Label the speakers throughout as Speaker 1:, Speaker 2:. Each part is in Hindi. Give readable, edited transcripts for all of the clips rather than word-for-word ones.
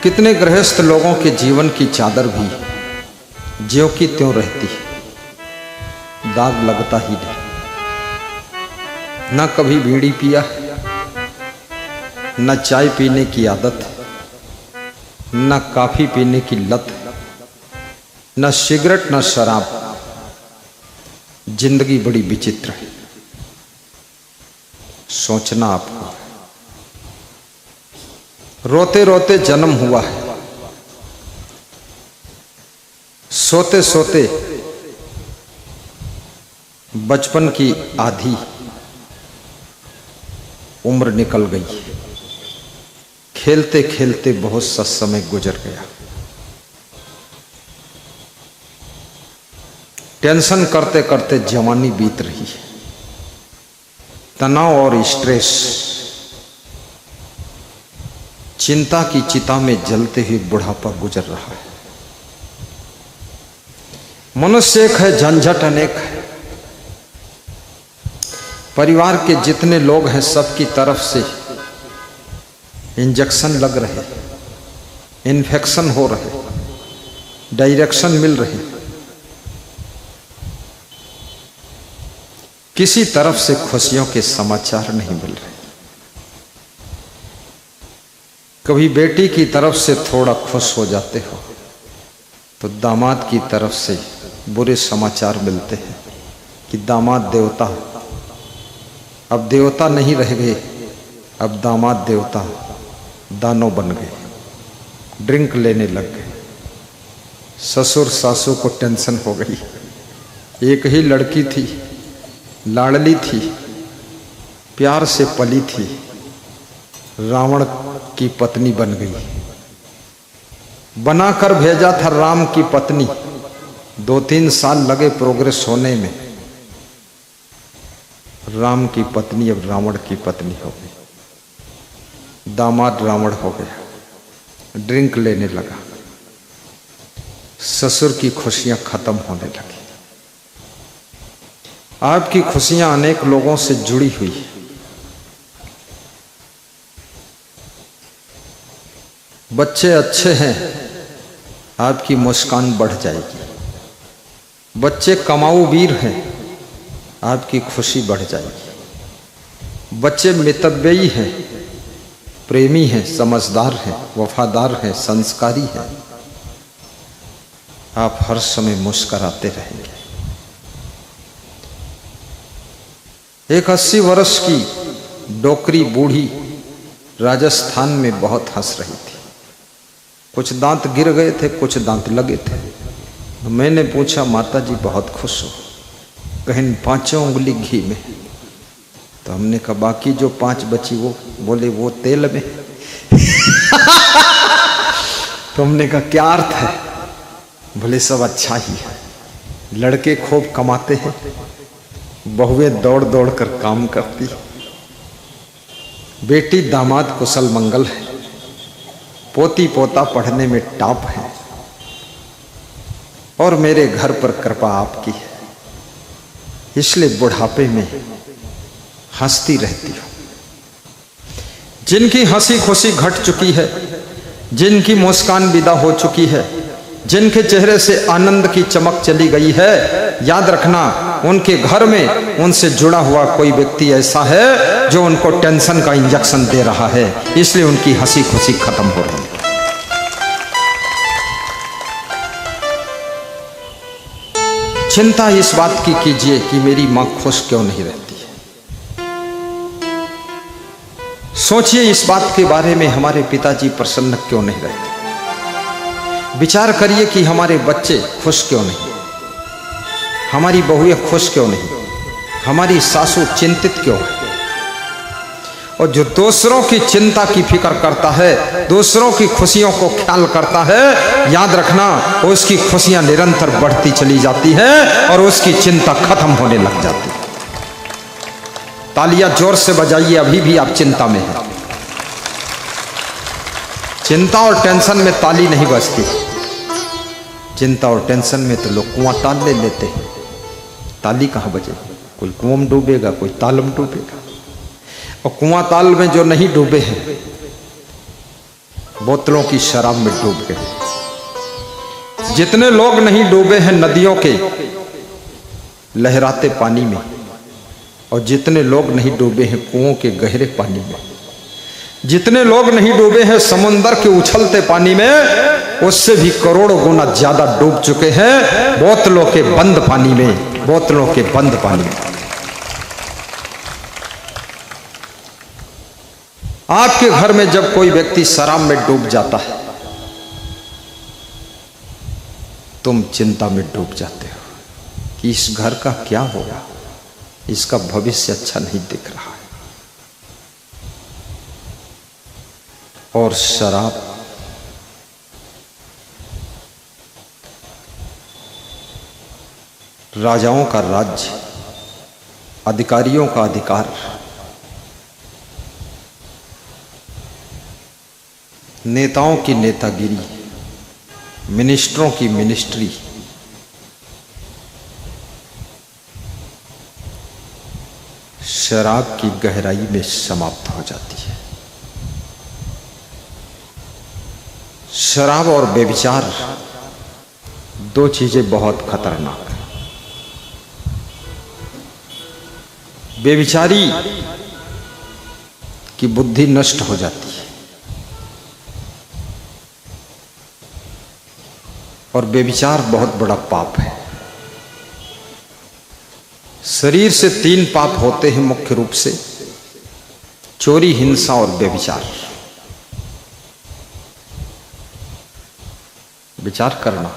Speaker 1: कितने गृहस्थ लोगों के जीवन की चादर भी ज्यों की त्यों रहती है, दाग लगता ही नहीं। न कभी बीड़ी पिया, न चाय पीने की आदत, न कॉफी पीने की लत, न सिगरेट न शराब। जिंदगी बड़ी विचित्र है। सोचना आपको, रोते रोते जन्म हुआ है, सोते सोते बचपन की आधी उम्र निकल गई, खेलते खेलते बहुत सा समय गुजर गया, टेंशन करते करते जवानी बीत रही है, तनाव और स्ट्रेस, चिंता की चिता में जलते हुए बुढ़ापा गुजर रहा है। मनुष्य एक है, झंझट अनेक है। परिवार के जितने लोग हैं सबकी तरफ से इंजेक्शन लग रहे, इन्फेक्शन हो रहे, डायरेक्शन मिल रही, किसी तरफ से खुशियों के समाचार नहीं मिल रहे। कभी बेटी की तरफ से थोड़ा खुश हो जाते हो तो दामाद की तरफ से बुरे समाचार मिलते हैं कि दामाद देवता, अब देवता नहीं रह गए, अब दामाद देवता दानव बन गए, ड्रिंक लेने लग गए। ससुर सासू को टेंशन हो गई, एक ही लड़की थी, लाडली थी, प्यार से पली थी, रावण की पत्नी बन गई। बनाकर भेजा था राम की पत्नी, 2-3 साल लगे प्रोग्रेस होने में, राम की पत्नी अब रावण की पत्नी हो गई। दामाद रावण हो गया, ड्रिंक लेने लगा, ससुर की खुशियां खत्म होने लगी। आपकी खुशियां अनेक लोगों से जुड़ी हुई है। बच्चे अच्छे हैं, आपकी मुस्कान बढ़ जाएगी। बच्चे कमाऊ वीर हैं, आपकी खुशी बढ़ जाएगी। बच्चे मितव्ययी हैं, प्रेमी हैं, समझदार हैं, वफादार हैं, संस्कारी हैं, आप हर समय मुस्कुराते रहेंगे। एक 80 वर्ष की डोकरी बूढ़ी राजस्थान में बहुत हंस रही थी। कुछ दांत गिर गए थे, कुछ दांत लगे थे। मैंने पूछा, माता जी बहुत खुश हो? कहीं 5 उंगली घी में। तो हमने कहा बाकी जो 5 बची वो? बोले वो तेल में। तो हमने कहा क्या अर्थ है? बोले सब अच्छा ही है, लड़के खूब कमाते हैं, बहुएं दौड़ दौड़ कर काम करती, बेटी दामाद कुशल मंगल है, पोती पोता पढ़ने में टॉप है, और मेरे घर पर कृपा आपकी है, इसलिए बुढ़ापे में हंसती रहती हूं। जिनकी हंसी खुशी घट चुकी है, जिनकी मुस्कान विदा हो चुकी है, जिनके चेहरे से आनंद की चमक चली गई है, याद रखना उनके घर में उनसे जुड़ा हुआ कोई व्यक्ति ऐसा है जो उनको टेंशन का इंजेक्शन दे रहा है, इसलिए उनकी हंसी खुशी खत्म हो रही है। चिंता इस बात की कीजिए कि मेरी मां खुश क्यों नहीं रहती है। सोचिए इस बात के बारे में, हमारे पिताजी प्रसन्न क्यों नहीं रहते। विचार करिए कि हमारे बच्चे खुश क्यों नहीं, हमारी बहुएं खुश क्यों नहीं, हमारी सासू चिंतित क्यों है। और जो दूसरों की चिंता की फिक्र करता है, दूसरों की खुशियों को ख्याल करता है, याद रखना उसकी खुशियां निरंतर बढ़ती चली जाती है और उसकी चिंता खत्म होने लग जाती है। तालियां जोर से बजाइए, अभी भी आप चिंता में हैं। चिंता और टेंशन में ताली नहीं बजती। चिंता और टेंशन में तो लोग कुआं ताल ले लेते हैं, ताली कहाँ बजे? कोई कुआं में डूबेगा, कोई ताल में डूबेगा। और कुआं ताल में जो नहीं डूबे हैं बोतलों की शराब में डूब गए। जितने लोग नहीं डूबे हैं नदियों के लहराते पानी में, और जितने लोग नहीं डूबे हैं कुओं के गहरे पानी में, जितने लोग नहीं डूबे हैं समुंदर के उछलते पानी में, उससे भी करोड़ों गुना ज्यादा डूब चुके हैं बोतलों के बंद पानी में, बोतलों के बंद पानी में। आपके घर में जब कोई व्यक्ति शराब में डूब जाता है, तुम चिंता में डूब जाते हो कि इस घर का क्या होगा, इसका भविष्य अच्छा नहीं दिख रहा है। और शराब राजाओं का राज्य, अधिकारियों का अधिकार, नेताओं की नेतागिरी, मिनिस्टरों की मिनिस्ट्री, शराब की गहराई में समाप्त हो जाती है। शराब और व्यभिचार दो चीजें बहुत खतरनाक हैं। व्यभिचारी की बुद्धि नष्ट हो जाती है, और व्यभिचार बहुत बड़ा पाप है। शरीर से 3 पाप होते हैं मुख्य रूप से, चोरी, हिंसा और व्यभिचार। विचार करना,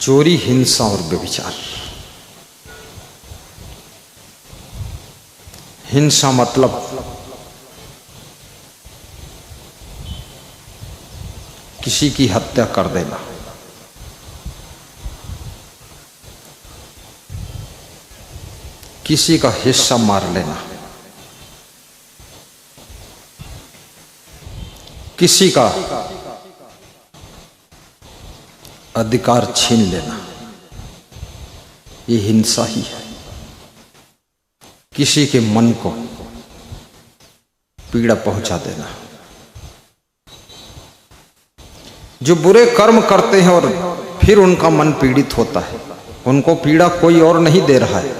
Speaker 1: चोरी, हिंसा और व्यभिचार। हिंसा मतलब किसी की हत्या कर देना, किसी का हिस्सा मार लेना, किसी का अधिकार छीन लेना, ये हिंसा ही है। किसी के मन को पीड़ा पहुंचा देना। जो बुरे कर्म करते हैं और फिर उनका मन पीड़ित होता है, उनको पीड़ा कोई और नहीं दे रहा है,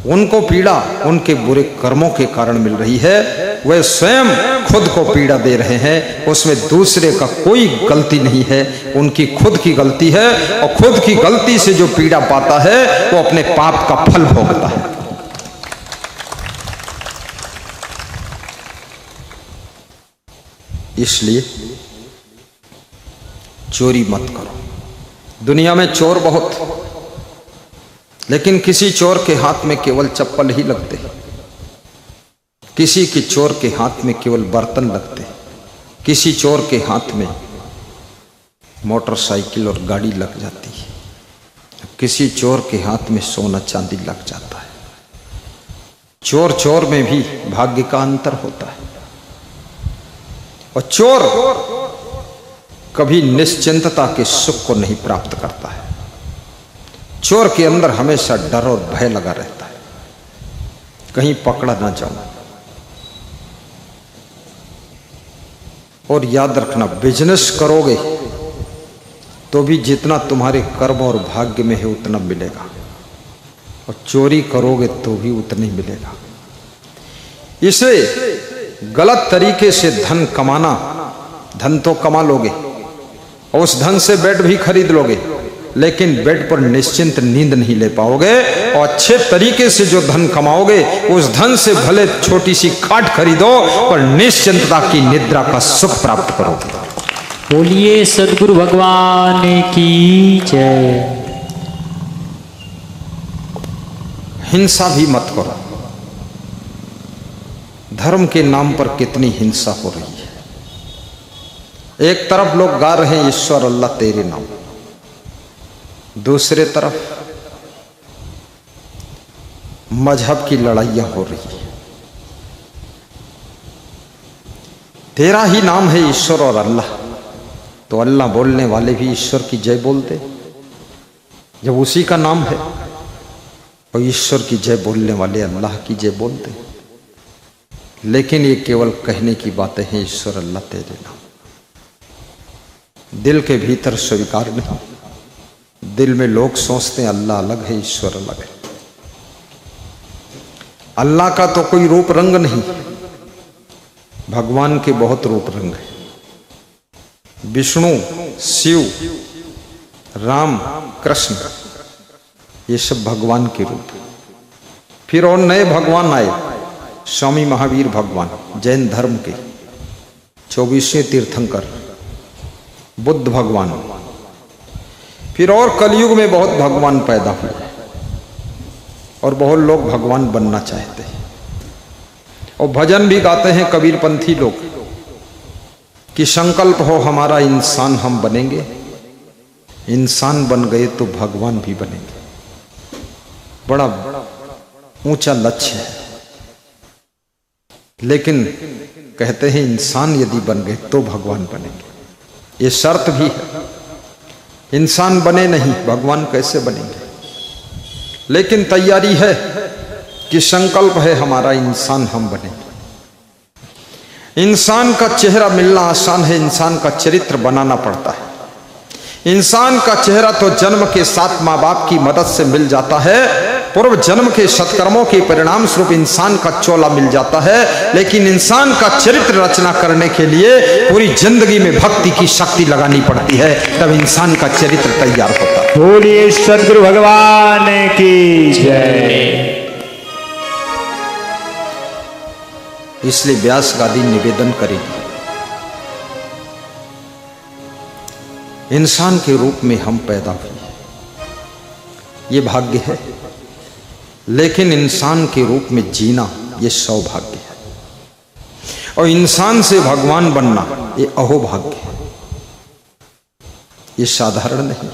Speaker 1: उनको पीड़ा उनके बुरे कर्मों के कारण मिल रही है। वे स्वयं खुद को पीड़ा दे रहे हैं, उसमें दूसरे का कोई गलती नहीं है, उनकी खुद की गलती है। और खुद की गलती से जो पीड़ा पाता है वो अपने पाप का फल भोगता है। इसलिए चोरी मत करो। दुनिया में चोर बहुत, लेकिन किसी चोर के हाथ में केवल चप्पल ही लगते, किसी के चोर के हाथ में केवल बर्तन लगते, किसी चोर के हाथ में मोटरसाइकिल और गाड़ी लग जाती है, किसी चोर के हाथ में सोना चांदी लग जाता है। चोर चोर में भी भाग्य का अंतर होता है। और चोर कभी निश्चिंतता के सुख को नहीं प्राप्त करता है। चोर के अंदर हमेशा डर और भय लगा रहता है, कहीं पकड़ा ना जाऊं। और याद रखना, बिजनेस करोगे तो भी जितना तुम्हारे कर्म और भाग्य में है उतना मिलेगा, और चोरी करोगे तो भी उतना ही मिलेगा। इसे गलत तरीके से धन कमाना, धन तो कमा लोगे और उस धन से बेड भी खरीद लोगे, लेकिन बेड पर निश्चिंत नींद नहीं ले पाओगे। और अच्छे तरीके से जो धन कमाओगे उस धन से भले छोटी सी खाट खरीदो पर निश्चिंतता की निद्रा का सुख प्राप्त करोगे।
Speaker 2: बोलिए सद्गुरु भगवान की जय।
Speaker 1: हिंसा भी मत करो। धर्म के नाम पर कितनी हिंसा हो रही है। एक तरफ लोग गा रहे हैं ईश्वर अल्लाह तेरे नाम, दूसरे तरफ मजहब की लड़ाइयां हो रही है। तेरा ही नाम है ईश्वर और अल्लाह, तो अल्लाह बोलने वाले भी ईश्वर की जय बोलते। जब उसी का नाम है और ईश्वर की जय बोलने वाले अल्लाह की जय बोलते, लेकिन ये केवल कहने की बातें हैं। ईश्वर अल्लाह तेरे नाम, दिल के भीतर स्वीकार नहीं। दिल में लोग सोचते हैं अल्लाह अलग है, ईश्वर अलग है। अल्लाह का तो कोई रूप रंग नहीं, भगवान के बहुत रूप रंग है। विष्णु, शिव, राम, कृष्ण, ये सब भगवान के रूप है। फिर और नए भगवान आए, स्वामी महावीर भगवान जैन धर्म के 24वें तीर्थंकर, बुद्ध भगवान। फिर और कलयुग में बहुत भगवान पैदा हुए और बहुत लोग भगवान बनना चाहते हैं और भजन भी गाते हैं कबीरपंथी लोग कि संकल्प हो हमारा इंसान हम बनेंगे, इंसान बन गए तो भगवान भी बनेंगे। बड़ा ऊंचा लक्ष्य है, लेकिन कहते हैं इंसान यदि बन गए तो भगवान बनेंगे। ये शर्त भी है, इंसान बने नहीं भगवान कैसे बनेंगे। लेकिन तैयारी है कि संकल्प है हमारा इंसान हम बनेंगे। इंसान का चेहरा मिलना आसान है, इंसान का चरित्र बनाना पड़ता है। इंसान का चेहरा तो जन्म के साथ माँ बाप की मदद से मिल जाता है, पूर्व जन्म के सत्कर्मों के परिणाम स्वरूप इंसान का चोला मिल जाता है। लेकिन इंसान का चरित्र रचना करने के लिए पूरी जिंदगी में भक्ति की शक्ति लगानी पड़ती है, तब इंसान का चरित्र तैयार होता है।
Speaker 2: बोलिए सदगुरु भगवान की जय।
Speaker 1: इसलिए व्यास गादी निवेदन करेगी, इंसान के रूप में हम पैदा हुए, ये भाग्य है। लेकिन इंसान के रूप में जीना ये सौभाग्य है, और इंसान से भगवान बनना ये अहोभाग्य है, ये साधारण नहीं।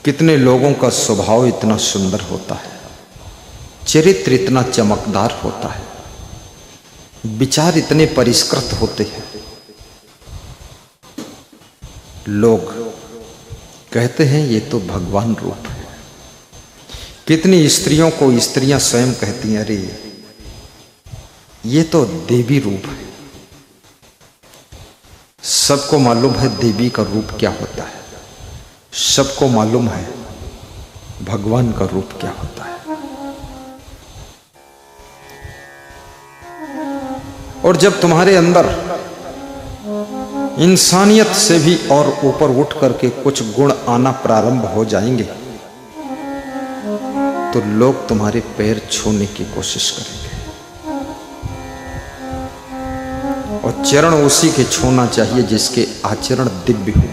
Speaker 1: कितने लोगों का स्वभाव इतना सुंदर होता है, चरित्र इतना चमकदार होता है, विचार इतने परिष्कृत होते हैं, लोग कहते हैं ये तो भगवान रूप है। कितनी स्त्रियों को स्त्रियां स्वयं कहती हैं अरे ये तो देवी रूप है। सबको मालूम है देवी का रूप क्या होता है, सबको मालूम है भगवान का रूप क्या होता है। और जब तुम्हारे अंदर इंसानियत से भी और ऊपर उठ करके कुछ गुण आना प्रारंभ हो जाएंगे तो लोग तुम्हारे पैर छूने की कोशिश करेंगे, और चरण उसी के छूना चाहिए जिसके आचरण दिव्य हो।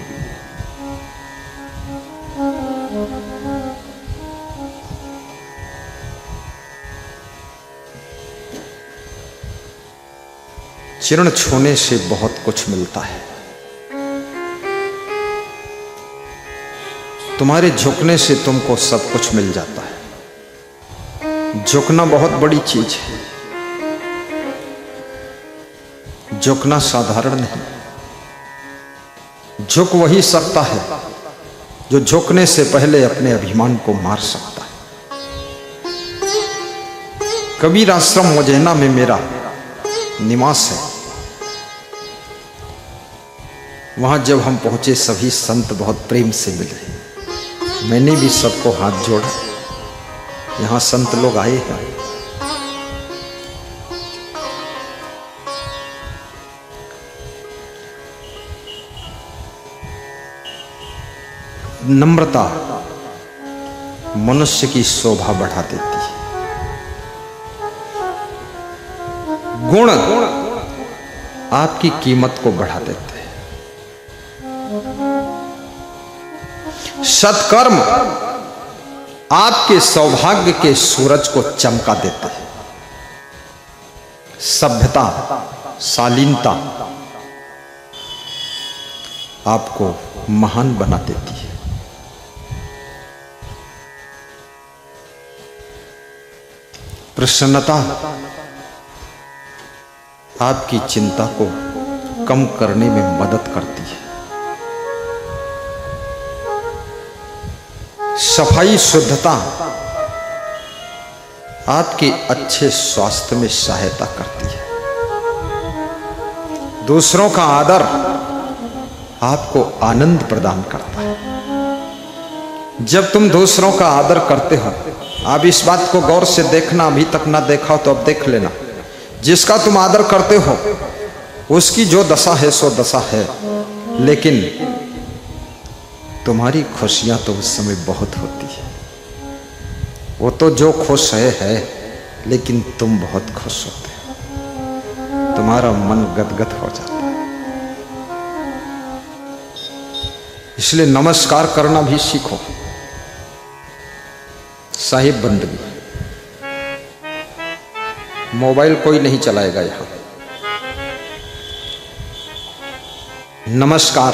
Speaker 1: चरण छूने से बहुत कुछ मिलता है। तुम्हारे झुकने से तुमको सब कुछ मिल जाता है। झुकना बहुत बड़ी चीज है, झुकना साधारण नहीं। झुक वही सकता है जो झुकने से पहले अपने अभिमान को मार सकता है। कबीर आश्रम उज्जैना में मेरा निवास है। वहां जब हम पहुंचे सभी संत बहुत प्रेम से मिले, मैंने भी सबको हाथ जोड़ा। यहां संत लोग आए हैं, नम्रता मनुष्य की शोभा बढ़ा देती है। गुण आपकी कीमत को बढ़ा देते हैं। सत्कर्म आपके सौभाग्य के सूरज को चमका देते हैं। सभ्यता, शालीनता आपको महान बना देती है। प्रसन्नता आपकी चिंता को कम करने में मदद करती है। सफाई, शुद्धता आपके अच्छे स्वास्थ्य में सहायता करती है। दूसरों का आदर आपको आनंद प्रदान करता है। जब तुम दूसरों का आदर करते हो, आप इस बात को गौर से देखना, अभी तक ना देखा हो तो अब देख लेना। जिसका तुम आदर करते हो उसकी जो दशा है सो दशा है, लेकिन तुम्हारी खुशियां तो उस समय बहुत होती है। वो तो जो खुश है, लेकिन तुम बहुत खुश होते हो, तुम्हारा मन गदगद हो जाता है। इसलिए नमस्कार करना भी सीखो। साहिब बंदगी, मोबाइल कोई नहीं चलाएगा यहां। नमस्कार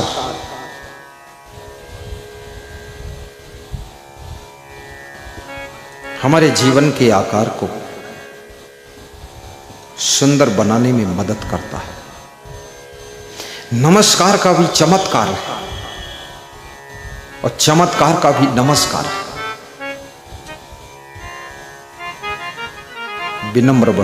Speaker 1: हमारे जीवन के आकार को सुंदर बनाने में मदद करता है। नमस्कार का भी चमत्कार है और चमत्कार का भी नमस्कार है। विनम्र